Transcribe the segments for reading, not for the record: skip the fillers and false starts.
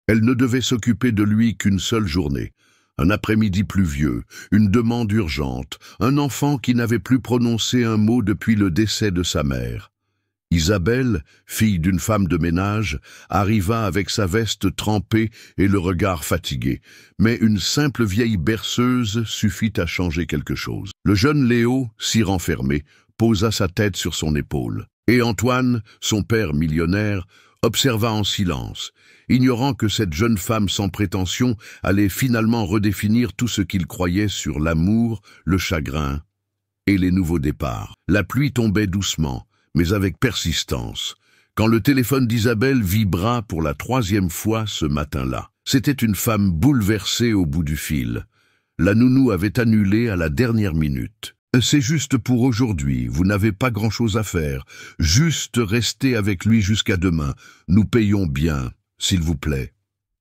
Elle ne devait s'occuper de lui qu'une seule journée. Un après-midi pluvieux, une demande urgente, un enfant qui n'avait plus prononcé un mot depuis le décès de sa mère. Isabelle, fille d'une femme de ménage, arriva avec sa veste trempée et le regard fatigué. Mais une simple vieille berceuse suffit à changer quelque chose. Le jeune Léo, si renfermé, posa sa tête sur son épaule. Et Antoine, son père millionnaire, observa en silence, ignorant que cette jeune femme sans prétention allait finalement redéfinir tout ce qu'il croyait sur l'amour, le chagrin et les nouveaux départs. La pluie tombait doucement, mais avec persistance, quand le téléphone d'Isabelle vibra pour la 3e fois ce matin-là. C'était une femme bouleversée au bout du fil. La nounou avait annulé à la dernière minute. « C'est juste pour aujourd'hui, vous n'avez pas grand-chose à faire. Juste rester avec lui jusqu'à demain. Nous payons bien, s'il vous plaît. »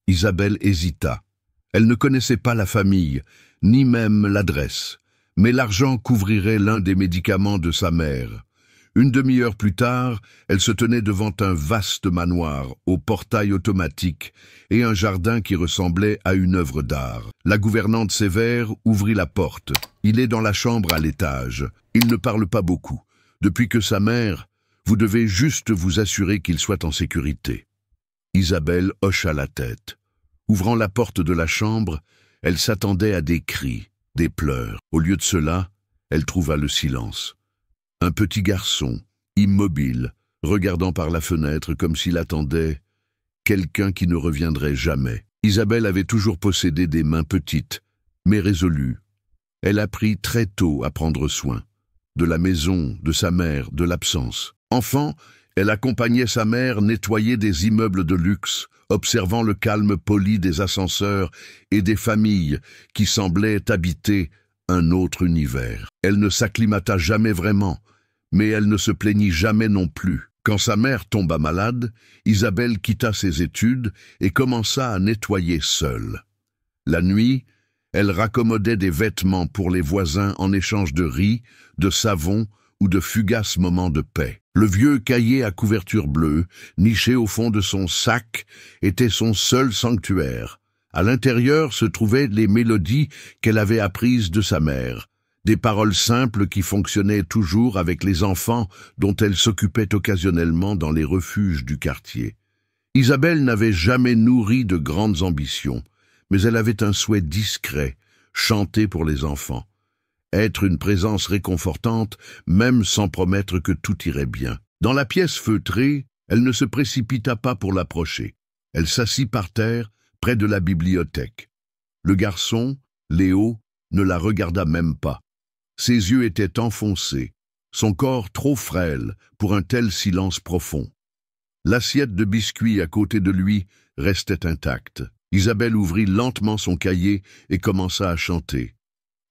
Isabelle hésita. Elle ne connaissait pas la famille, ni même l'adresse. Mais l'argent couvrirait l'un des médicaments de sa mère. Une demi-heure plus tard, elle se tenait devant un vaste manoir, au portail automatique, et un jardin qui ressemblait à une œuvre d'art. La gouvernante sévère ouvrit la porte. Il est dans la chambre à l'étage. Il ne parle pas beaucoup. Depuis que sa mère, vous devez juste vous assurer qu'il soit en sécurité. Isabelle hocha la tête. Ouvrant la porte de la chambre, elle s'attendait à des cris, des pleurs. Au lieu de cela, elle trouva le silence. Un petit garçon, immobile, regardant par la fenêtre comme s'il attendait quelqu'un qui ne reviendrait jamais. Isabelle avait toujours possédé des mains petites, mais résolues. Elle apprit très tôt à prendre soin. De la maison, de sa mère, de l'absence. Enfant, elle accompagnait sa mère nettoyer des immeubles de luxe, observant le calme poli des ascenseurs et des familles qui semblaient habiter un autre univers. Elle ne s'acclimata jamais vraiment, mais elle ne se plaignit jamais non plus. Quand sa mère tomba malade, Isabelle quitta ses études et commença à nettoyer seule. La nuit, elle raccommodait des vêtements pour les voisins en échange de riz, de savon ou de fugaces moments de paix. Le vieux cahier à couverture bleue, niché au fond de son sac, était son seul sanctuaire. À l'intérieur se trouvaient les mélodies qu'elle avait apprises de sa mère, des paroles simples qui fonctionnaient toujours avec les enfants dont elle s'occupait occasionnellement dans les refuges du quartier. Isabelle n'avait jamais nourri de grandes ambitions, mais elle avait un souhait discret, chanter pour les enfants, être une présence réconfortante, même sans promettre que tout irait bien. Dans la pièce feutrée, elle ne se précipita pas pour l'approcher. Elle s'assit par terre, près de la bibliothèque. Le garçon, Léo, ne la regarda même pas. Ses yeux étaient enfoncés, son corps trop frêle pour un tel silence profond. L'assiette de biscuits à côté de lui restait intacte. Isabelle ouvrit lentement son cahier et commença à chanter.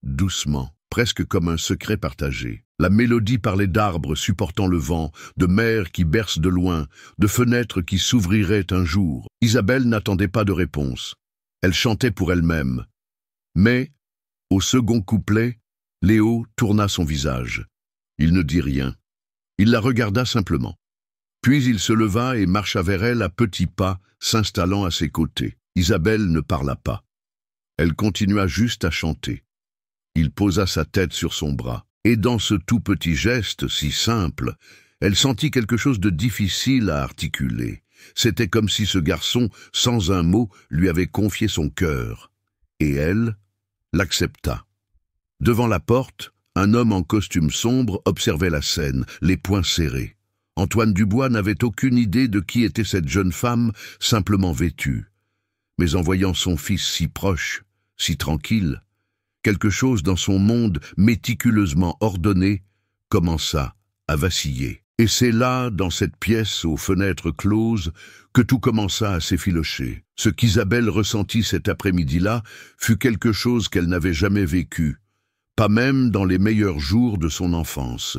Doucement, presque comme un secret partagé. La mélodie parlait d'arbres supportant le vent, de mers qui bercent de loin, de fenêtres qui s'ouvriraient un jour. Isabelle n'attendait pas de réponse. Elle chantait pour elle-même. Mais, au second couplet, Léo tourna son visage. Il ne dit rien. Il la regarda simplement. Puis il se leva et marcha vers elle à petits pas, s'installant à ses côtés. Isabelle ne parla pas. Elle continua juste à chanter. Il posa sa tête sur son bras. Et dans ce tout petit geste si simple, elle sentit quelque chose de difficile à articuler. C'était comme si ce garçon, sans un mot, lui avait confié son cœur. Et elle l'accepta. Devant la porte, un homme en costume sombre observait la scène, les poings serrés. Antoine Dubois n'avait aucune idée de qui était cette jeune femme, simplement vêtue. Mais en voyant son fils si proche, si tranquille, quelque chose dans son monde méticuleusement ordonné commença à vaciller. Et c'est là, dans cette pièce aux fenêtres closes, que tout commença à s'effilocher. Ce qu'Isabelle ressentit cet après-midi-là fut quelque chose qu'elle n'avait jamais vécu, pas même dans les meilleurs jours de son enfance.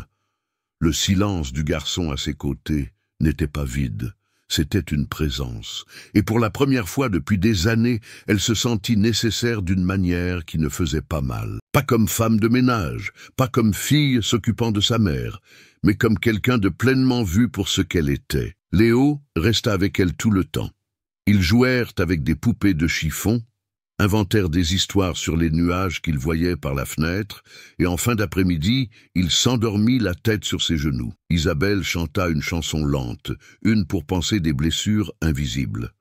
Le silence du garçon à ses côtés n'était pas vide. C'était une présence, et pour la première fois depuis des années, elle se sentit nécessaire d'une manière qui ne faisait pas mal. Pas comme femme de ménage, pas comme fille s'occupant de sa mère, mais comme quelqu'un de pleinement vu pour ce qu'elle était. Léo resta avec elle tout le temps. Ils jouèrent avec des poupées de chiffon, inventèrent des histoires sur les nuages qu'ils voyaient par la fenêtre, et en fin d'après-midi, il s'endormit la tête sur ses genoux. Isabelle chanta une chanson lente, une pour panser des blessures invisibles.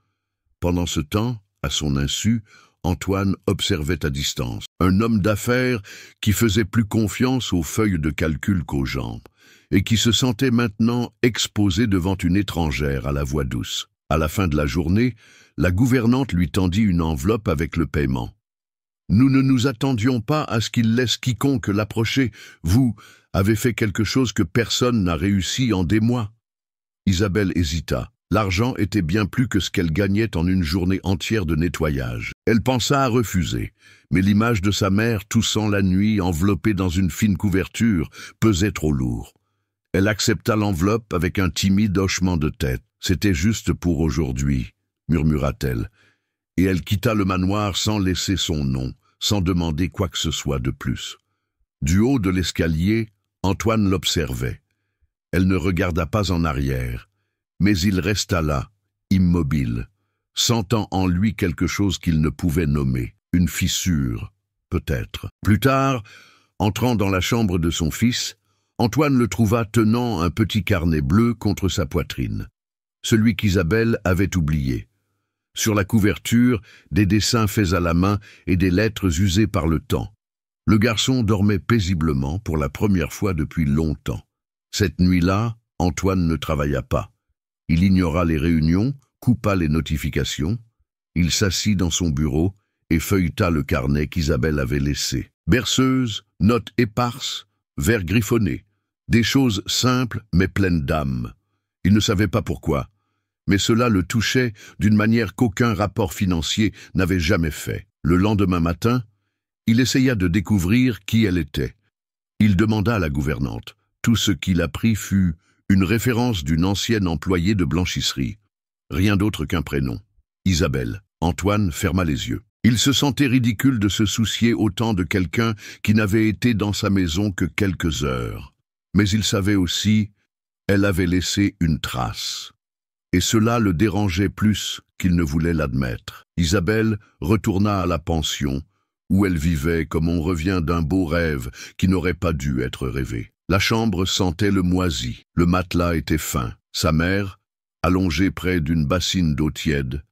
Pendant ce temps, à son insu, Antoine observait à distance. Un homme d'affaires qui faisait plus confiance aux feuilles de calcul qu'aux gens, et qui se sentait maintenant exposé devant une étrangère à la voix douce. À la fin de la journée, la gouvernante lui tendit une enveloppe avec le paiement. « Nous ne nous attendions pas à ce qu'il laisse quiconque l'approcher. Vous avez fait quelque chose que personne n'a réussi en des mois. » Isabelle hésita. L'argent était bien plus que ce qu'elle gagnait en une journée entière de nettoyage. Elle pensa à refuser, mais l'image de sa mère toussant la nuit, enveloppée dans une fine couverture, pesait trop lourd. Elle accepta l'enveloppe avec un timide hochement de tête. « C'était juste pour aujourd'hui », murmura-t-elle, et elle quitta le manoir sans laisser son nom, sans demander quoi que ce soit de plus. Du haut de l'escalier, Antoine l'observait. Elle ne regarda pas en arrière, mais il resta là, immobile, sentant en lui quelque chose qu'il ne pouvait nommer, une fissure, peut-être. Plus tard, entrant dans la chambre de son fils, Antoine le trouva tenant un petit carnet bleu contre sa poitrine, celui qu'Isabelle avait oublié. Sur la couverture, des dessins faits à la main et des lettres usées par le temps. Le garçon dormait paisiblement pour la première fois depuis longtemps. Cette nuit-là, Antoine ne travailla pas. Il ignora les réunions, coupa les notifications. Il s'assit dans son bureau et feuilleta le carnet qu'Isabelle avait laissé. Berceuse, notes éparses, vers griffonnés. Des choses simples mais pleines d'âme. Il ne savait pas pourquoi, mais cela le touchait d'une manière qu'aucun rapport financier n'avait jamais fait. Le lendemain matin, il essaya de découvrir qui elle était. Il demanda à la gouvernante. Tout ce qu'il apprit fut une référence d'une ancienne employée de blanchisserie. Rien d'autre qu'un prénom. Isabelle. Antoine ferma les yeux. Il se sentait ridicule de se soucier autant de quelqu'un qui n'avait été dans sa maison que quelques heures. Mais il savait aussi, elle avait laissé une trace. Et cela le dérangeait plus qu'il ne voulait l'admettre. Isabelle retourna à la pension, où elle vivait comme on revient d'un beau rêve qui n'aurait pas dû être rêvé. La chambre sentait le moisi, le matelas était fin. Sa mère, allongée près d'une bassine d'eau tiède,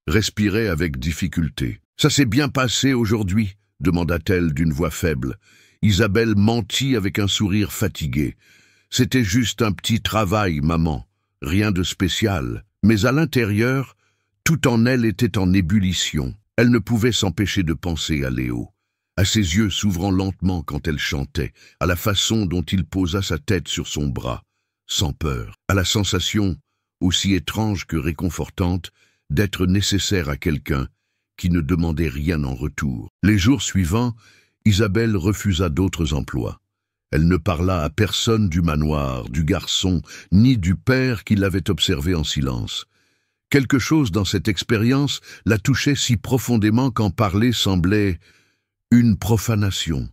respirait avec difficulté. « Ça s'est bien passé aujourd'hui ?» demanda-t-elle d'une voix faible. Isabelle mentit avec un sourire fatigué. « C'était juste un petit travail, maman. Rien de spécial. » Mais à l'intérieur, tout en elle était en ébullition. Elle ne pouvait s'empêcher de penser à Léo, à ses yeux s'ouvrant lentement quand elle chantait, à la façon dont il posa sa tête sur son bras, sans peur, à la sensation, aussi étrange que réconfortante, d'être nécessaire à quelqu'un qui ne demandait rien en retour. Les jours suivants, Isabelle refusa d'autres emplois. Elle ne parla à personne du manoir, du garçon, ni du père qui l'avait observé en silence. Quelque chose dans cette expérience la touchait si profondément qu'en parler semblait une profanation.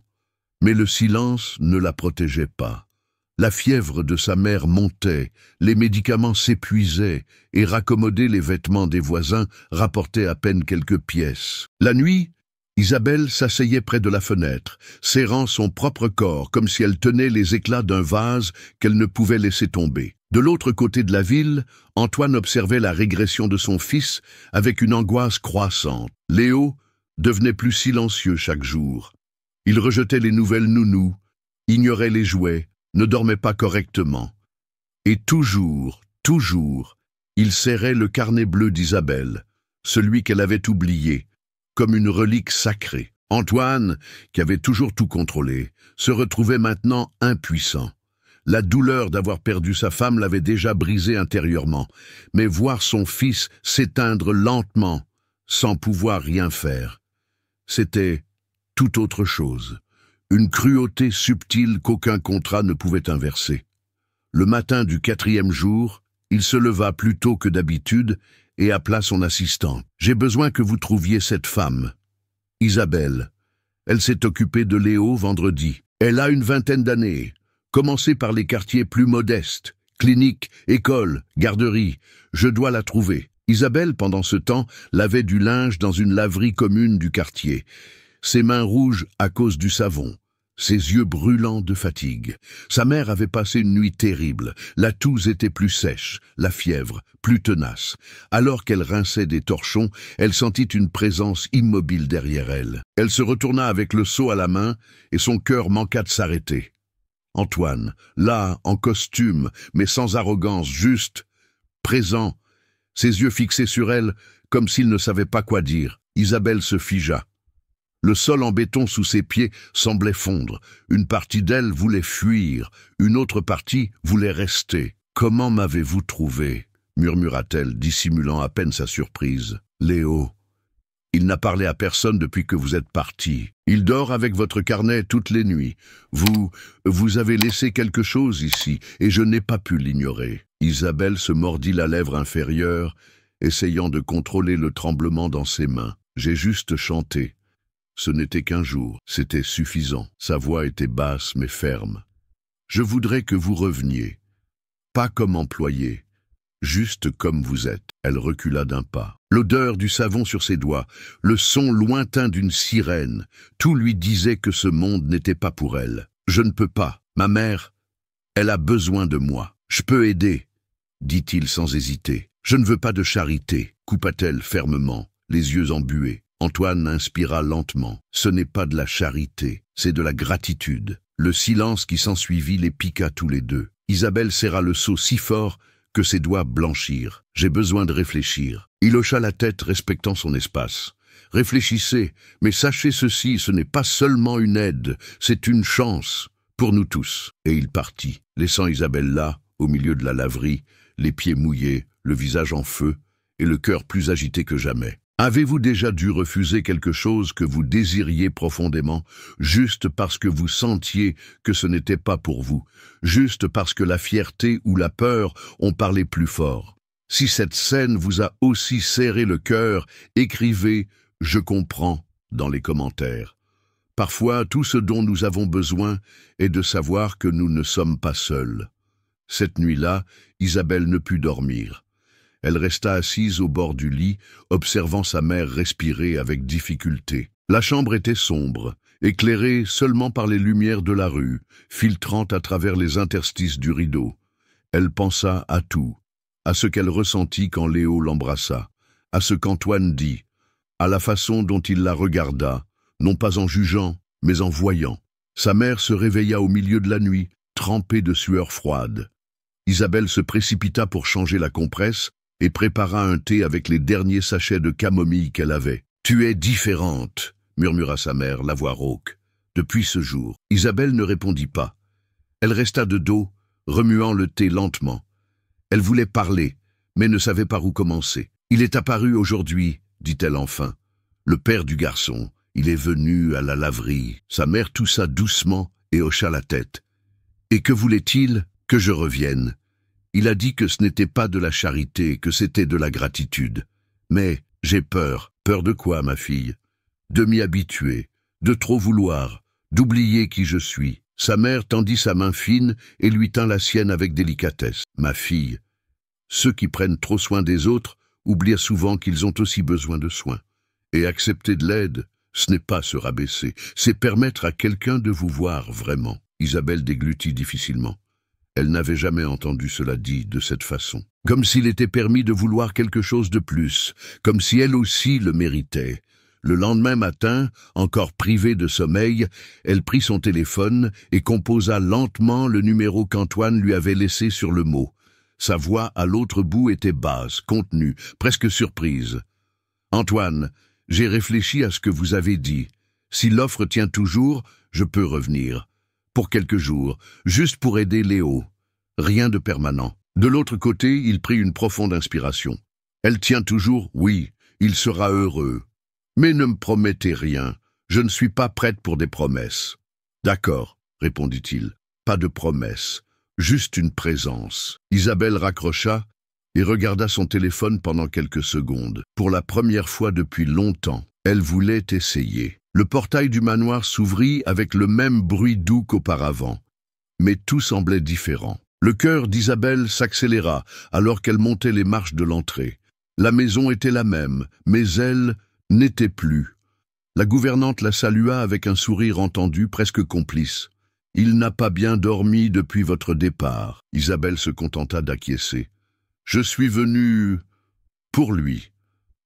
Mais le silence ne la protégeait pas. La fièvre de sa mère montait, les médicaments s'épuisaient, et raccommoder les vêtements des voisins rapportait à peine quelques pièces. La nuit, Isabelle s'asseyait près de la fenêtre, serrant son propre corps comme si elle tenait les éclats d'un vase qu'elle ne pouvait laisser tomber. De l'autre côté de la ville, Antoine observait la régression de son fils avec une angoisse croissante. Léo devenait plus silencieux chaque jour. Il rejetait les nouvelles nounous, ignorait les jouets, ne dormait pas correctement. Et toujours, il serrait le carnet bleu d'Isabelle, celui qu'elle avait oublié, comme une relique sacrée. Antoine, qui avait toujours tout contrôlé, se retrouvait maintenant impuissant. La douleur d'avoir perdu sa femme l'avait déjà brisé intérieurement, mais voir son fils s'éteindre lentement, sans pouvoir rien faire, c'était tout autre chose, une cruauté subtile qu'aucun contrat ne pouvait inverser. Le matin du 4e jour, il se leva plus tôt que d'habitude et appela son assistant. « J'ai besoin que vous trouviez cette femme. Isabelle. Elle s'est occupée de Léo vendredi. Elle a une vingtaine d'années. Commencez par les quartiers plus modestes. Clinique, école, garderie. Je dois la trouver. » Isabelle, pendant ce temps, lavait du linge dans une laverie commune du quartier. Ses mains rouges à cause du savon, ses yeux brûlants de fatigue. Sa mère avait passé une nuit terrible. La toux était plus sèche, la fièvre plus tenace. Alors qu'elle rinçait des torchons, elle sentit une présence immobile derrière elle. Elle se retourna avec le seau à la main et son cœur manqua de s'arrêter. Antoine, là, en costume, mais sans arrogance, juste, présent, ses yeux fixés sur elle, comme s'il ne savait pas quoi dire. Isabelle se figea. Le sol en béton sous ses pieds semblait fondre. Une partie d'elle voulait fuir, une autre partie voulait rester. « Comment m'avez-vous trouvé ?» murmura-t-elle, dissimulant à peine sa surprise. « Léo, il n'a parlé à personne depuis que vous êtes parti. Il dort avec votre carnet toutes les nuits. Vous avez laissé quelque chose ici, et je n'ai pas pu l'ignorer. » Isabelle se mordit la lèvre inférieure, essayant de contrôler le tremblement dans ses mains. « J'ai juste chanté. Ce n'était qu'un jour, c'était suffisant. » Sa voix était basse mais ferme. « Je voudrais que vous reveniez. Pas comme employé, juste comme vous êtes. » Elle recula d'un pas. L'odeur du savon sur ses doigts, le son lointain d'une sirène, tout lui disait que ce monde n'était pas pour elle. « Je ne peux pas. Ma mère, elle a besoin de moi. Je peux aider, » dit-il sans hésiter. « Je ne veux pas de charité, » coupa-t-elle fermement, les yeux embués. Antoine inspira lentement. « Ce n'est pas de la charité, c'est de la gratitude. » Le silence qui s'ensuivit les piqua tous les deux. Isabelle serra le seau si fort que ses doigts blanchirent. « J'ai besoin de réfléchir. » Il hocha la tête, respectant son espace. « Réfléchissez, mais sachez ceci, ce n'est pas seulement une aide, c'est une chance, pour nous tous. » Et il partit, laissant Isabelle là, au milieu de la laverie, les pieds mouillés, le visage en feu, et le cœur plus agité que jamais. Avez-vous déjà dû refuser quelque chose que vous désiriez profondément, juste parce que vous sentiez que ce n'était pas pour vous, juste parce que la fierté ou la peur ont parlé plus fort? Si cette scène vous a aussi serré le cœur, écrivez « Je comprends » dans les commentaires. Parfois, tout ce dont nous avons besoin est de savoir que nous ne sommes pas seuls. Cette nuit-là, Isabelle ne put dormir. Elle resta assise au bord du lit, observant sa mère respirer avec difficulté. La chambre était sombre, éclairée seulement par les lumières de la rue, filtrant à travers les interstices du rideau. Elle pensa à tout, à ce qu'elle ressentit quand Léo l'embrassa, à ce qu'Antoine dit, à la façon dont il la regarda, non pas en jugeant, mais en voyant. Sa mère se réveilla au milieu de la nuit, trempée de sueur froide. Isabelle se précipita pour changer la compresse, et prépara un thé avec les derniers sachets de camomille qu'elle avait. « Tu es différente » murmura sa mère, la voix rauque. Depuis ce jour, Isabelle ne répondit pas. Elle resta de dos, remuant le thé lentement. Elle voulait parler, mais ne savait par où commencer. « Il est apparu aujourd'hui, » dit-elle enfin. « Le père du garçon, il est venu à la laverie. » Sa mère toussa doucement et hocha la tête. « Et que voulait-il? Que je revienne. Il a dit que ce n'était pas de la charité, que c'était de la gratitude. Mais j'ai peur. Peur de quoi, ma fille? De m'y habituer, de trop vouloir, d'oublier qui je suis. » Sa mère tendit sa main fine et lui tint la sienne avec délicatesse. « Ma fille, ceux qui prennent trop soin des autres oublient souvent qu'ils ont aussi besoin de soins. Et accepter de l'aide, ce n'est pas se rabaisser, c'est permettre à quelqu'un de vous voir vraiment. » Isabelle déglutit difficilement. Elle n'avait jamais entendu cela dit de cette façon. Comme s'il était permis de vouloir quelque chose de plus, comme si elle aussi le méritait. Le lendemain matin, encore privée de sommeil, elle prit son téléphone et composa lentement le numéro qu'Antoine lui avait laissé sur le mot. Sa voix à l'autre bout était basse, contenue, presque surprise. « Antoine, j'ai réfléchi à ce que vous avez dit. Si l'offre tient toujours, je peux revenir. Pour quelques jours, juste pour aider Léo. Rien de permanent. » De l'autre côté, il prit une profonde inspiration. « Elle tient toujours, oui, il sera heureux. Mais ne me promettez rien, je ne suis pas prête pour des promesses. »« D'accord, » répondit-il, « pas de promesses, juste une présence. » Isabelle raccrocha et regarda son téléphone pendant quelques secondes. Pour la première fois depuis longtemps, elle voulait essayer. Le portail du manoir s'ouvrit avec le même bruit doux qu'auparavant. Mais tout semblait différent. Le cœur d'Isabelle s'accéléra alors qu'elle montait les marches de l'entrée. La maison était la même, mais elle n'était plus. La gouvernante la salua avec un sourire entendu, presque complice. « Il n'a pas bien dormi depuis votre départ. » Isabelle se contenta d'acquiescer. « Je suis venue pour lui.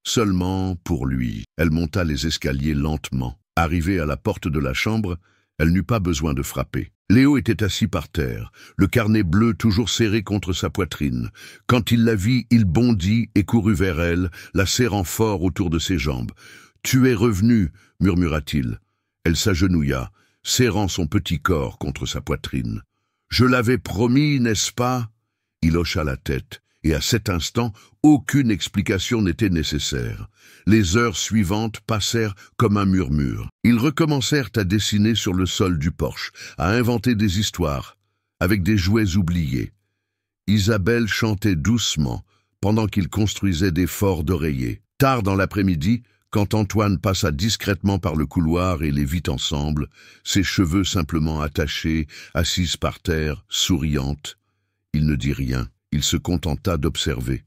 Seulement pour lui. » Elle monta les escaliers lentement. Arrivée à la porte de la chambre, elle n'eut pas besoin de frapper. Léo était assis par terre, le carnet bleu toujours serré contre sa poitrine. Quand il la vit, il bondit et courut vers elle, la serrant fort autour de ses jambes. « Tu es revenu, murmura-t-il. Elle s'agenouilla, serrant son petit corps contre sa poitrine. « Je l'avais promis, n'est-ce pas ?» Il hocha la tête, et à cet instant, aucune explication n'était nécessaire. Les heures suivantes passèrent comme un murmure. Ils recommencèrent à dessiner sur le sol du porche, à inventer des histoires, avec des jouets oubliés. Isabelle chantait doucement, pendant qu'ils construisaient des forts d'oreillers. Tard dans l'après-midi, quand Antoine passa discrètement par le couloir et les vit ensemble, ses cheveux simplement attachés, assise par terre, souriante, il ne dit rien, il se contenta d'observer.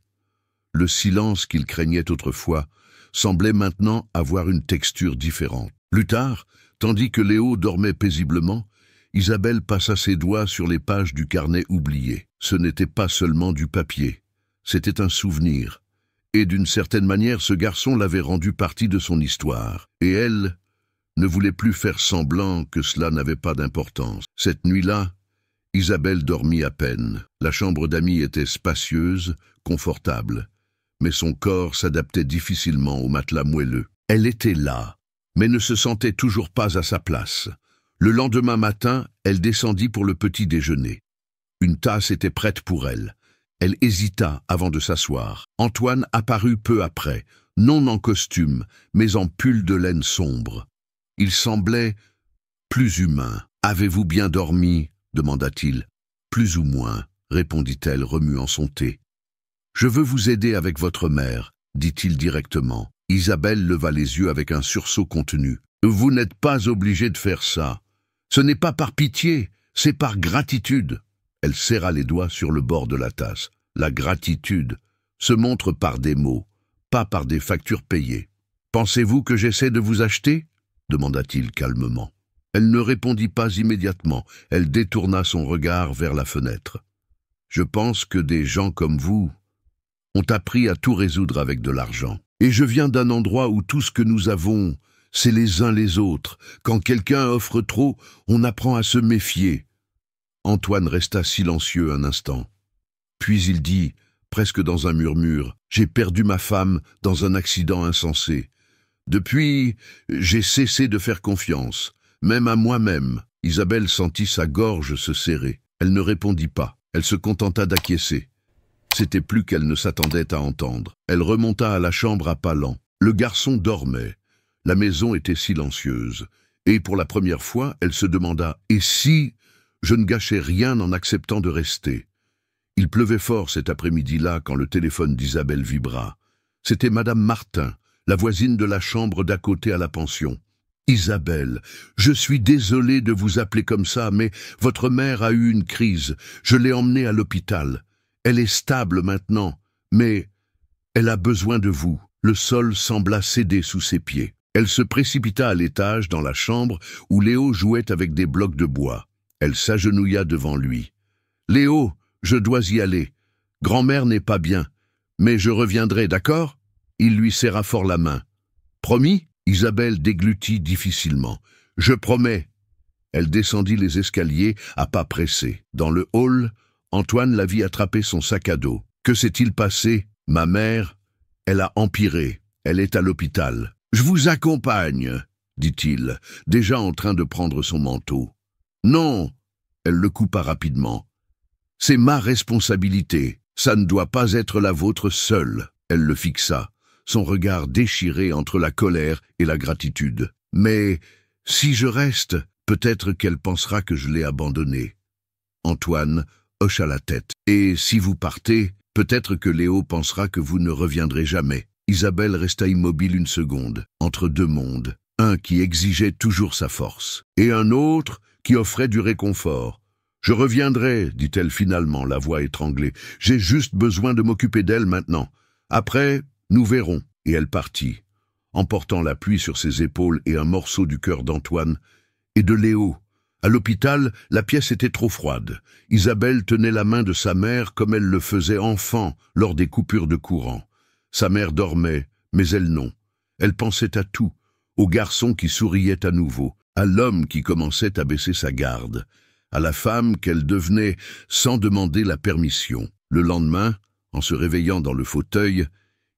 Le silence qu'il craignait autrefois semblait maintenant avoir une texture différente. Plus tard, tandis que Léo dormait paisiblement, Isabelle passa ses doigts sur les pages du carnet oublié. Ce n'était pas seulement du papier, c'était un souvenir. Et d'une certaine manière, ce garçon l'avait rendu partie de son histoire. Et elle ne voulait plus faire semblant que cela n'avait pas d'importance. Cette nuit-là, Isabelle dormit à peine. La chambre d'amis était spacieuse, confortable, mais son corps s'adaptait difficilement au matelas moelleux. Elle était là, mais ne se sentait toujours pas à sa place. Le lendemain matin, elle descendit pour le petit déjeuner. Une tasse était prête pour elle. Elle hésita avant de s'asseoir. Antoine apparut peu après, non en costume, mais en pull de laine sombre. Il semblait plus humain. « Avez-vous bien dormi ?» demanda-t-il. « Plus ou moins », répondit-elle, remuant son thé. « Je veux vous aider avec votre mère », dit-il directement. Isabelle leva les yeux avec un sursaut contenu. « Vous n'êtes pas obligé de faire ça. Ce n'est pas par pitié, c'est par gratitude. » Elle serra les doigts sur le bord de la tasse. La gratitude se montre par des mots, pas par des factures payées. « Pensez-vous que j'essaie de vous acheter ?» demanda-t-il calmement. Elle ne répondit pas immédiatement. Elle détourna son regard vers la fenêtre. « Je pense que des gens comme vous ont appris à tout résoudre avec de l'argent. Et je viens d'un endroit où tout ce que nous avons, c'est les uns les autres. Quand quelqu'un offre trop, on apprend à se méfier. » Antoine resta silencieux un instant. Puis il dit, presque dans un murmure, « J'ai perdu ma femme dans un accident insensé. Depuis, j'ai cessé de faire confiance, même à moi-même. » Isabelle sentit sa gorge se serrer. Elle ne répondit pas. Elle se contenta d'acquiescer. C'était plus qu'elle ne s'attendait à entendre. Elle remonta à la chambre à pas lents. Le garçon dormait. La maison était silencieuse. Et pour la première fois, elle se demanda, « Et si je ne gâchais rien en acceptant de rester ?» Il pleuvait fort cet après-midi-là quand le téléphone d'Isabelle vibra. C'était Madame Martin, la voisine de la chambre d'à côté à la pension. « Isabelle, je suis désolé de vous appeler comme ça, mais votre mère a eu une crise. Je l'ai emmenée à l'hôpital. Elle est stable maintenant, mais elle a besoin de vous. » Le sol sembla céder sous ses pieds. Elle se précipita à l'étage dans la chambre où Léo jouait avec des blocs de bois. Elle s'agenouilla devant lui. « Léo, je dois y aller. Grand-mère n'est pas bien, mais je reviendrai, d'accord ?» Il lui serra fort la main. « Promis ?» Isabelle déglutit difficilement. « Je promets. » Elle descendit les escaliers à pas pressés. Dans le hall, Antoine la vit attraper son sac à dos. « Que s'est-il passé ? Ma mère, elle a empiré. Elle est à l'hôpital. »« Je vous accompagne, » dit-il, déjà en train de prendre son manteau. « Non !» Elle le coupa rapidement. « C'est ma responsabilité. Ça ne doit pas être la vôtre seule. » Elle le fixa, son regard déchiré entre la colère et la gratitude. « Mais si je reste, peut-être qu'elle pensera que je l'ai abandonnée. » Antoine hocha la tête. « Et si vous partez, peut-être que Léo pensera que vous ne reviendrez jamais. » Isabelle resta immobile une seconde, entre deux mondes, un qui exigeait toujours sa force, et un autre qui offrait du réconfort. « Je reviendrai, » dit-elle finalement, la voix étranglée. « J'ai juste besoin de m'occuper d'elle maintenant. Après, Nous verrons. » Et elle partit, emportant la pluie sur ses épaules et un morceau du cœur d'Antoine et de Léo. À l'hôpital, la pièce était trop froide. Isabelle tenait la main de sa mère comme elle le faisait enfant lors des coupures de courant. Sa mère dormait, mais elle non. Elle pensait à tout, au garçon qui souriait à nouveau, à l'homme qui commençait à baisser sa garde, à la femme qu'elle devenait sans demander la permission. Le lendemain, en se réveillant dans le fauteuil,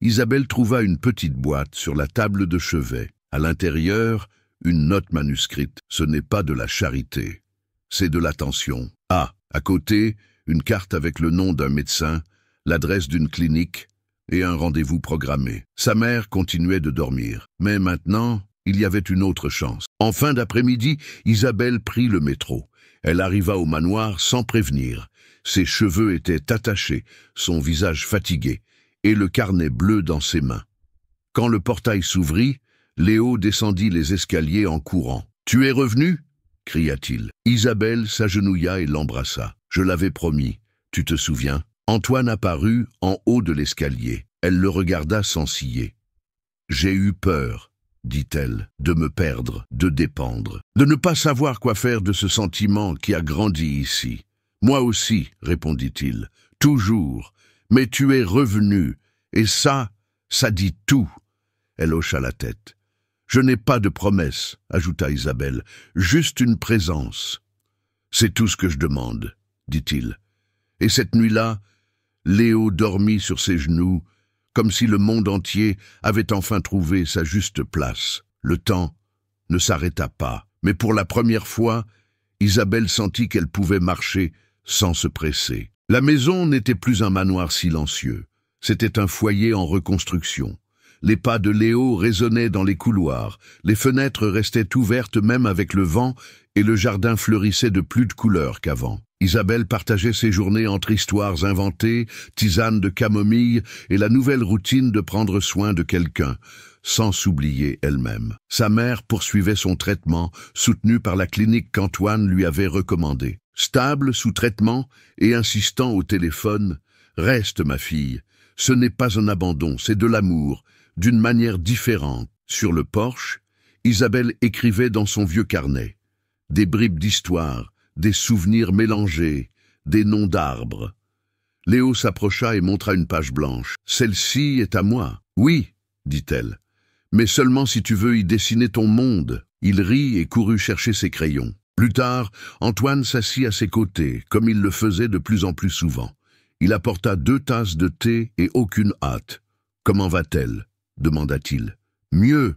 Isabelle trouva une petite boîte sur la table de chevet. À l'intérieur, une note manuscrite. Ce n'est pas de la charité, c'est de l'attention. Ah, à côté, une carte avec le nom d'un médecin, l'adresse d'une clinique et un rendez-vous programmé. Sa mère continuait de dormir. Mais maintenant, il y avait une autre chance. En fin d'après-midi, Isabelle prit le métro. Elle arriva au manoir sans prévenir. Ses cheveux étaient attachés, son visage fatigué, et le carnet bleu dans ses mains. Quand le portail s'ouvrit, Léo descendit les escaliers en courant. « Tu es revenu » cria-t-il. Isabelle s'agenouilla et l'embrassa. « Je l'avais promis, tu te souviens ?» Antoine apparut en haut de l'escalier. Elle le regarda sans ciller. « J'ai eu peur, » dit-elle, « de me perdre, de dépendre, de ne pas savoir quoi faire de ce sentiment qui a grandi ici. »« Moi aussi, » répondit-il, « toujours. Mais tu es revenu, et ça dit tout. » Elle hocha la tête. « Je n'ai pas de promesse, » ajouta Isabelle, « juste une présence. »« C'est tout ce que je demande, » dit-il. Et cette nuit-là, Léo dormit sur ses genoux, comme si le monde entier avait enfin trouvé sa juste place. Le temps ne s'arrêta pas, mais pour la première fois, Isabelle sentit qu'elle pouvait marcher sans se presser. La maison n'était plus un manoir silencieux, c'était un foyer en reconstruction. Les pas de Léo résonnaient dans les couloirs, les fenêtres restaient ouvertes même avec le vent et le jardin fleurissait de plus de couleurs qu'avant. Isabelle partageait ses journées entre histoires inventées, tisanes de camomille et la nouvelle routine de prendre soin de quelqu'un, sans s'oublier elle-même. Sa mère poursuivait son traitement, soutenu par la clinique qu'Antoine lui avait recommandée. Stable sous traitement et insistant au téléphone, « Reste, ma fille, ce n'est pas un abandon, c'est de l'amour, d'une manière différente. » Sur le porche, Isabelle écrivait dans son vieux carnet. Des bribes d'histoire, des souvenirs mélangés, des noms d'arbres. Léo s'approcha et montra une page blanche. « Celle-ci est à moi. »« Oui, » dit-elle, « mais seulement si tu veux y dessiner ton monde. » Il rit et courut chercher ses crayons. Plus tard, Antoine s'assit à ses côtés, comme il le faisait de plus en plus souvent. Il apporta 2 tasses de thé et aucune hâte. « Comment va-t-elle » demanda-t-il. « Mieux.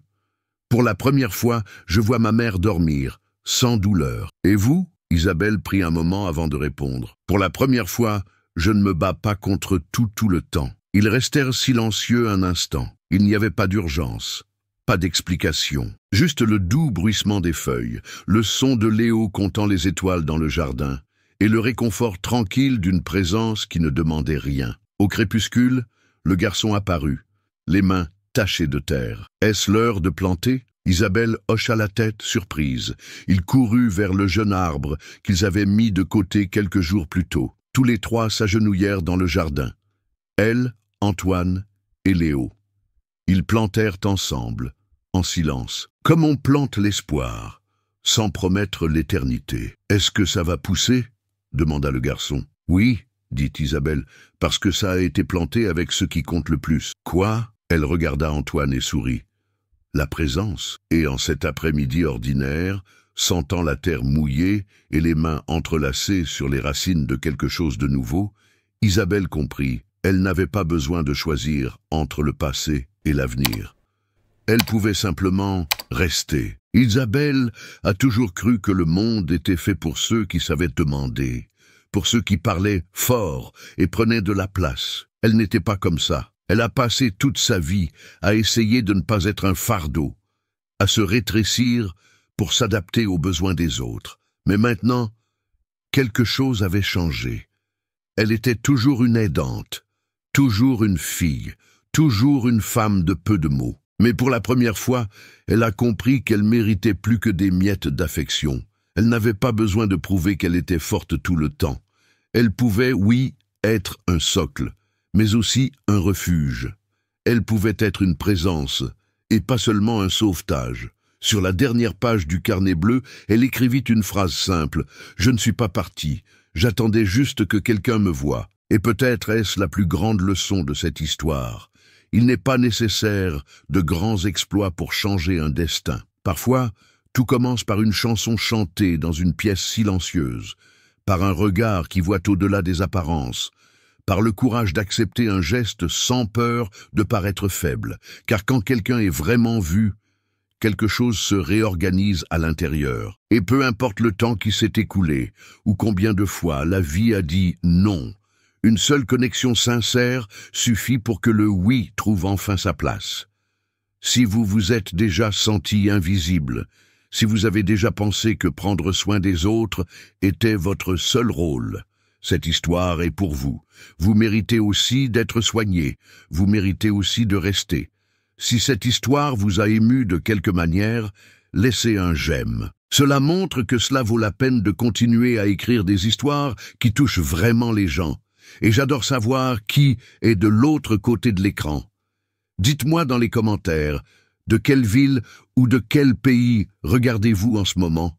Pour la première fois, je vois ma mère dormir, sans douleur. Et vous ?» Isabelle prit un moment avant de répondre. « Pour la première fois, je ne me bats pas contre tout le temps. » Ils restèrent silencieux un instant. Il n'y avait pas d'urgence, pas d'explication. Juste le doux bruissement des feuilles, le son de Léo comptant les étoiles dans le jardin, et le réconfort tranquille d'une présence qui ne demandait rien. Au crépuscule, le garçon apparut, les mains tachées de terre. « Est-ce l'heure de planter ?» Isabelle hocha la tête, surprise. Il courut vers le jeune arbre qu'ils avaient mis de côté quelques jours plus tôt. Tous les 3 s'agenouillèrent dans le jardin. Elle, Antoine et Léo. Ils plantèrent ensemble, en silence, comme on plante l'espoir, sans promettre l'éternité. « Est-ce que ça va pousser ?» demanda le garçon. « Oui, » dit Isabelle, « parce que ça a été planté avec ce qui compte le plus. »« Quoi ?» Elle regarda Antoine et sourit. La présence, et en cet après-midi ordinaire, sentant la terre mouillée et les mains entrelacées sur les racines de quelque chose de nouveau, Isabelle comprit. Elle n'avait pas besoin de choisir entre le passé et l'avenir. Elle pouvait simplement rester. Isabelle a toujours cru que le monde était fait pour ceux qui savaient demander, pour ceux qui parlaient fort et prenaient de la place. Elle n'était pas comme ça. Elle a passé toute sa vie à essayer de ne pas être un fardeau, à se rétrécir pour s'adapter aux besoins des autres. Mais maintenant, quelque chose avait changé. Elle était toujours une aidante, toujours une fille, toujours une femme de peu de mots. Mais pour la première fois, elle a compris qu'elle méritait plus que des miettes d'affection. Elle n'avait pas besoin de prouver qu'elle était forte tout le temps. Elle pouvait, oui, être un socle, mais aussi un refuge. Elle pouvait être une présence, et pas seulement un sauvetage. Sur la dernière page du carnet bleu, elle écrivit une phrase simple. « Je ne suis pas partie, j'attendais juste que quelqu'un me voie. » Et peut-être est-ce la plus grande leçon de cette histoire. Il n'est pas nécessaire de grands exploits pour changer un destin. Parfois, tout commence par une chanson chantée dans une pièce silencieuse, par un regard qui voit au-delà des apparences, par le courage d'accepter un geste sans peur de paraître faible, car quand quelqu'un est vraiment vu, quelque chose se réorganise à l'intérieur. Et peu importe le temps qui s'est écoulé, ou combien de fois la vie a dit non, une seule connexion sincère suffit pour que le oui trouve enfin sa place. Si vous vous êtes déjà senti invisible, si vous avez déjà pensé que prendre soin des autres était votre seul rôle, cette histoire est pour vous. Vous méritez aussi d'être soigné, vous méritez aussi de rester. Si cette histoire vous a ému de quelque manière, laissez un j'aime. Cela montre que cela vaut la peine de continuer à écrire des histoires qui touchent vraiment les gens. Et j'adore savoir qui est de l'autre côté de l'écran. Dites-moi dans les commentaires, de quelle ville ou de quel pays regardez-vous en ce moment?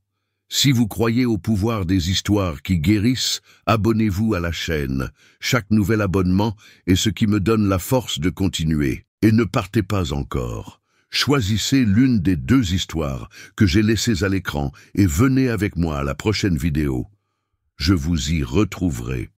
Si vous croyez au pouvoir des histoires qui guérissent, abonnez-vous à la chaîne. Chaque nouvel abonnement est ce qui me donne la force de continuer. Et ne partez pas encore. Choisissez l'une des 2 histoires que j'ai laissées à l'écran et venez avec moi à la prochaine vidéo. Je vous y retrouverai.